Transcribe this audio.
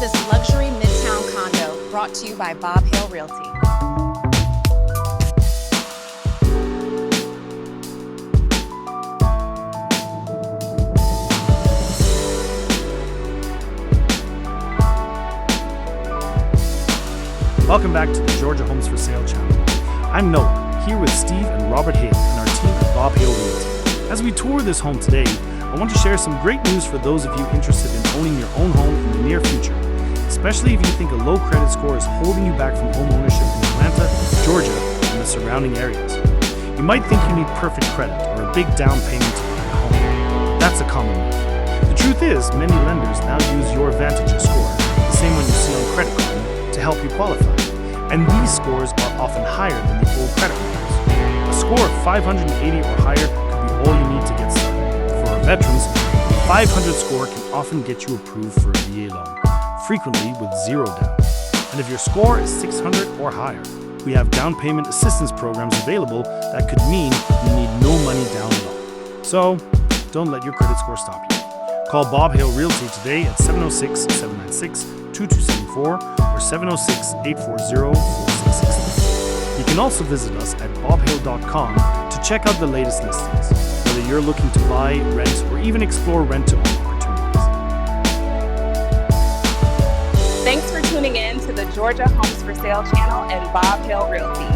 this luxury Midtown condo brought to you by Bob Hill Realty. Welcome back to the Georgia Homes for Sale channel. I'm Noah, here with Steve and Robert Hale and our team at Bob Hill Realty. As we tour this home today, I want to share some great news for those of you interested in owning your own home in the near future, especially if you think a low credit score is holding you back from home ownership in Atlanta, Georgia, and the surrounding areas. You might think you need perfect credit or a big down payment to buy a home. That's a common myth. The truth is, many lenders now use your Vantage score, the same one you see on Credit Karma, to help you qualify. And these scores are often higher than the old credit rules. A score of 580 or higher could be all you need to get started. For our veterans, a 500 score can often get you approved for a VA loan, frequently with zero down. And if your score is 600 or higher, we have down payment assistance programs available that could mean you need no money down at all. So, don't let your credit score stop you. Call Bob Hill Realty today at 706-796-2274 or 706-840-4663. You can also visit us at bobhill.com to check out the latest listings, whether you're looking to buy, rent, or even explore rent-to-own opportunities. Thanks for tuning in to the Georgia Homes for Sale channel and Bob Hill Realty.